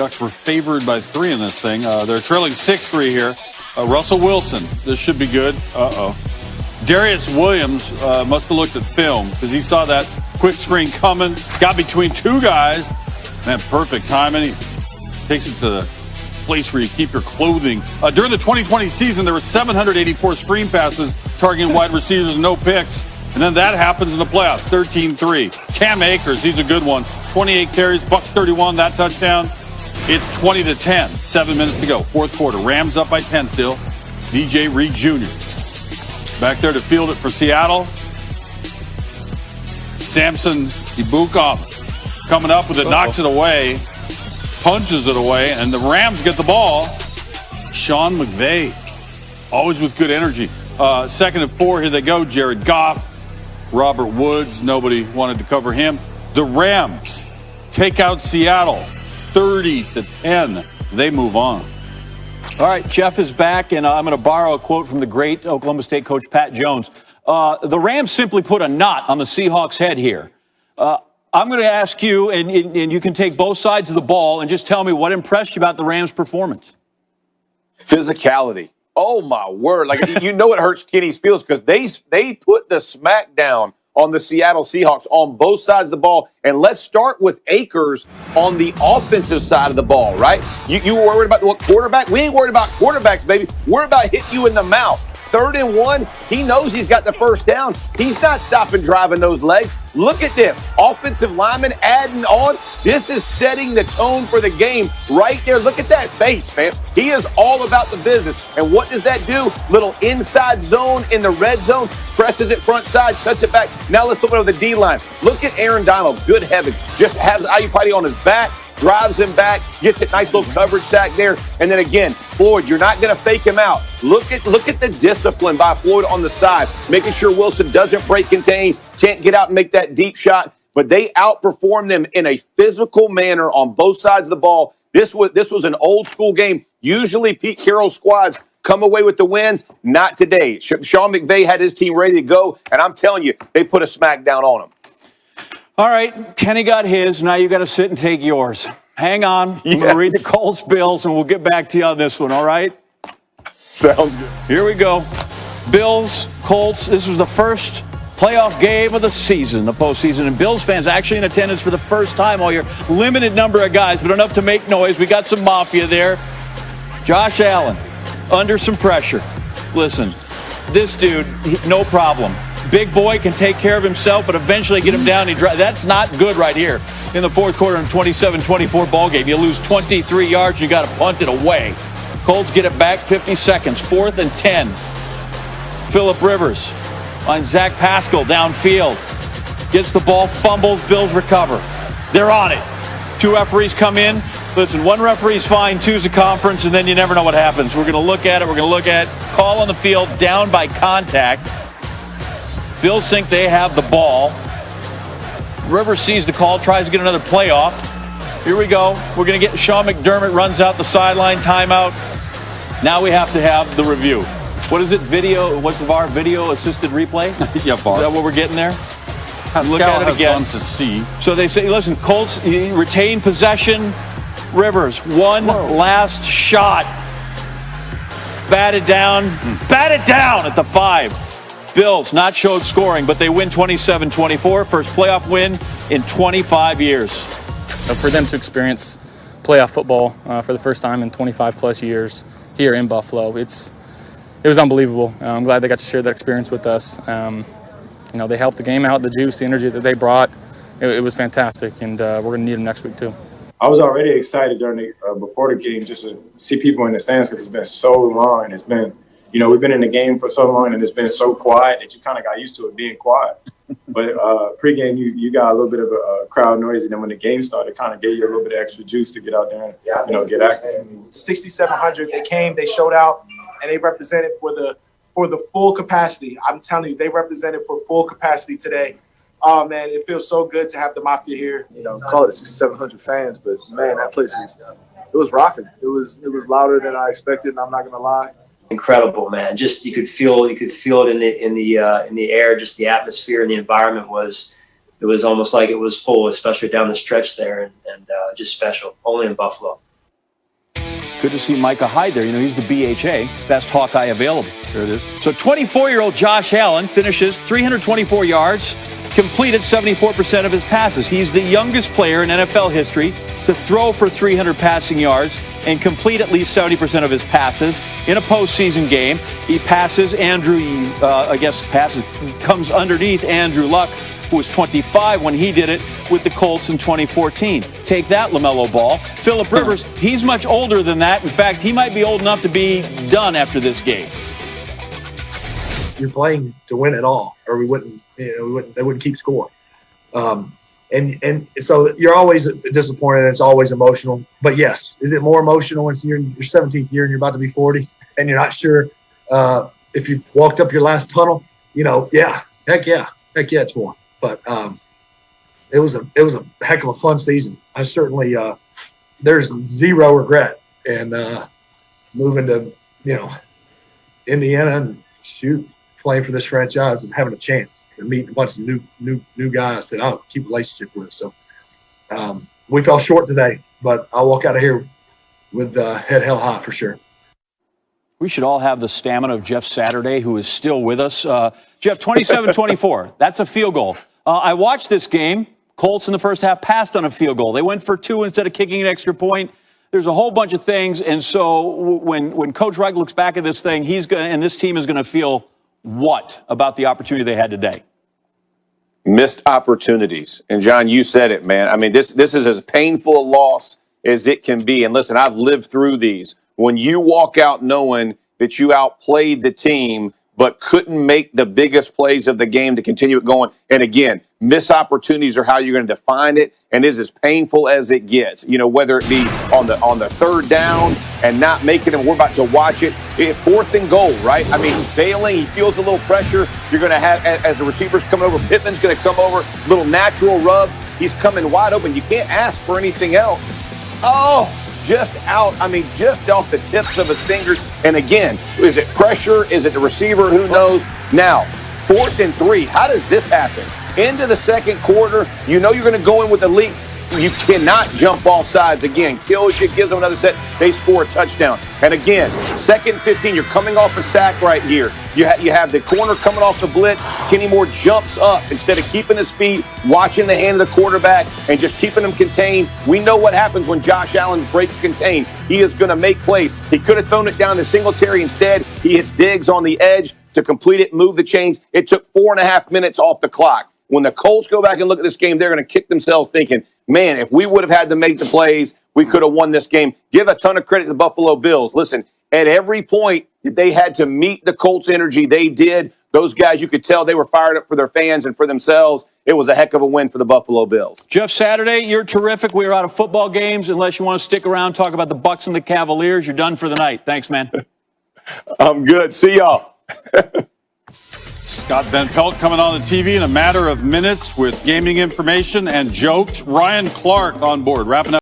Ducks were favored by 3 in this thing. They're trailing 6-3 here. Russell Wilson, this should be good. Darius Williams must have looked at film because he saw that quick screen coming, got between 2 guys. Man, perfect timing. He takes it to the place where you keep your clothing. During the 2020 season, there were 784 screen passes targeting wide receivers and no picks. And then that happens in the playoffs, 13-3. Cam Akers, he's a good one. 28 carries, $131, that touchdown. It's 20-10, 7 minutes to go. Fourth quarter, Rams up by 10 still. DJ Reed Jr. back there to field it for Seattle. Samson Ibukam coming up with it, knocks it away, punches it away, and the Rams get the ball. Sean McVay, always with good energy. 2nd and 4, here they go. Jared Goff, Robert Woods, nobody wanted to cover him. The Rams take out Seattle, 30-10. They move on. All right, Jeff is back, and I'm going to borrow a quote from the great Oklahoma State coach Pat Jones. The Rams simply put a knot on the Seahawks' head here. I'm going to ask you, and you can take both sides of the ball, and just tell me what impressed you about the Rams' performance. Physicality. Oh, my word. Like, you know it hurts Kenny's feels because they put the smack down on the Seattle Seahawks on both sides of the ball. And let's start with Akers on the offensive side of the ball, right? You were worried about what quarterback? We ain't worried about quarterbacks, baby. We're about hitting you in the mouth. 3rd and 1, he knows he's got the first down. He's not stopping driving those legs. Look at this. Offensive lineman adding on. This is setting the tone for the game right there. Look at that face, man. He is all about the business. And what does that do? Little inside zone in the red zone. Presses it front side, cuts it back. Now let's look over the D-line. Look at Aaron Donald. Good heavens. Just has Ayupati on his back. Drives him back, gets a nice little coverage sack there. And then again, Floyd, you're not going to fake him out. Look at the discipline by Floyd on the side, making sure Wilson doesn't break contain, can't get out and make that deep shot. But they outperform them in a physical manner on both sides of the ball. This was an old school game. Usually Pete Carroll's squads come away with the wins. Not today. Sean McVay had his team ready to go, and I'm telling you, they put a smack down on them. All right, Kenny got his. Now you got to sit and take yours. Hang on. I'm going to read the Colts Bills, and we'll get back to you on this one, all right? Sounds good. Here we go. Bills, Colts. This was the first playoff game of the season, the postseason. And Bills fans actually in attendance for the first time all year. Limited number of guys, but enough to make noise. We got some mafia there. Josh Allen, under some pressure. Listen, this dude, no problem. Big boy can take care of himself, but eventually get him down. That's not good right here in the fourth quarter in a 27-24 ball game. You lose 23 yards, you got to punt it away. Colts get it back 50 seconds, 4th and 10. Phillip Rivers on Zach Pascal downfield. Gets the ball, fumbles, Bills recover. They're on it. 2 referees come in. Listen, 1 referee's fine, 2's a conference, and then you never know what happens. We're going to look at it. We're going to look at call on the field, down by contact. Bills think they have the ball. Rivers sees the call, tries to get another play off. Here we go. We're going to get Sean McDermott runs out the sideline, timeout. Now we have to have the review. What is it? What's the VAR? Video assisted replay? Yeah, VAR. Is that what we're getting there? Pascal look at it again to see. So they say, listen, Colts retain possession. Rivers, one last shot. Batted down at the 5. Bills not showed scoring, but they win 27-24. First playoff win in 25 years. For them to experience playoff football for the first time in 25-plus years here in Buffalo, it was unbelievable. I'm glad they got to share that experience with us. They helped the game out, the juice, the energy that they brought. It was fantastic, and we're going to need them next week too. I was already excited during before the game just to see people in the stands because it's been so long. And it's been, we've been in the game for so long and it's been so quiet that you kind of got used to it being quiet. But pregame, you got a little bit of a crowd noise, and then when the game started, it kind of gave you a little bit of extra juice to get out there and get active. 6,700, they came, they showed out, and they represented for the full capacity. I'm telling you, they represented for full capacity today. Oh, man, it feels so good to have the Mafia here. Call it 6,700 fans, but, man, that place was rocking. It was louder than I expected, and I'm not going to lie. Incredible, man. Just you could feel it in the air. Just the atmosphere and the environment it was almost like it was full, especially down the stretch there, and just special. Only in Buffalo. Good to see Micah Hyde there. You know, he's the BHA, best Hawkeye available. There it is. So 24-year-old Josh Allen finishes 324 yards, completed 74% of his passes. He's the youngest player in NFL history to throw for 300 passing yards and complete at least 70% of his passes in a postseason game. He passes comes underneath Andrew Luck, who was 25 when he did it with the Colts in 2014. Take that, LaMelo Ball. Phillip Rivers, he's much older than that. In fact, he might be old enough to be done after this game. You're playing to win it all, or they wouldn't keep score. And so you're always disappointed. It's always emotional. But yes, is it more emotional when you're in your 17th year and you're about to be 40 and you're not sure if you walked up your last tunnel? Heck yeah, it's more. But it was a heck of a fun season. I certainly there's zero regret in moving to Indiana and playing for this franchise and having a chance to meet a bunch of new guys that I'll keep a relationship with. So we fell short today, but I'll walk out of here with head held high for sure. We should all have the stamina of Jeff Saturday, who is still with us. Jeff, 27-24. That's a field goal. I watched this game. Colts in the first half passed on a field goal. They went for 2 instead of kicking an extra point. There's a whole bunch of things. And so when Coach Reich looks back at this thing, and this team is going to feel what about the opportunity they had today? Missed opportunities. And, John, you said it, man. I mean, this is as painful a loss as it can be. And, listen, I've lived through these. When you walk out knowing that you outplayed the team but couldn't make the biggest plays of the game to continue it going. And, again, missed opportunities are how you're going to define it, and it is as painful as it gets. You know, whether it be on the third down and not making it, we're about to watch it. 4th and goal, right? I mean, he's bailing. He feels a little pressure. You're going to have, as the receivers coming over, Pittman's going to come over, little natural rub. He's coming wide open. You can't ask for anything else. Oh, just out. I mean, just off the tips of his fingers. And again, is it pressure? Is it the receiver? Who knows? Now, 4th and 3. How does this happen? Into the second quarter, you know you're going to go in with the lead. You cannot jump off sides again. Kills you, gives them another set. They score a touchdown. And again, 2nd and 15. You're coming off a sack right here. You have the corner coming off the blitz. Kenny Moore jumps up instead of keeping his feet, watching the hand of the quarterback, and just keeping him contained. We know what happens when Josh Allen breaks contain. He is going to make plays. He could have thrown it down to Singletary. Instead, he hits Diggs on the edge to complete it, move the chains. It took 4.5 minutes off the clock. When the Colts go back and look at this game, they're going to kick themselves thinking, man, if we would have had to make the plays, we could have won this game. Give a ton of credit to the Buffalo Bills. Listen, at every point that they had to meet the Colts' energy, they did. Those guys, you could tell they were fired up for their fans and for themselves. It was a heck of a win for the Buffalo Bills. Jeff Saturday, you're terrific. We are out of football games. Unless you want to stick around, talk about the Bucs and the Cavaliers, you're done for the night. Thanks, man. I'm good. See y'all. Scott Van Pelt coming on the TV in a matter of minutes with gaming information and jokes. Ryan Clark on board, wrapping up.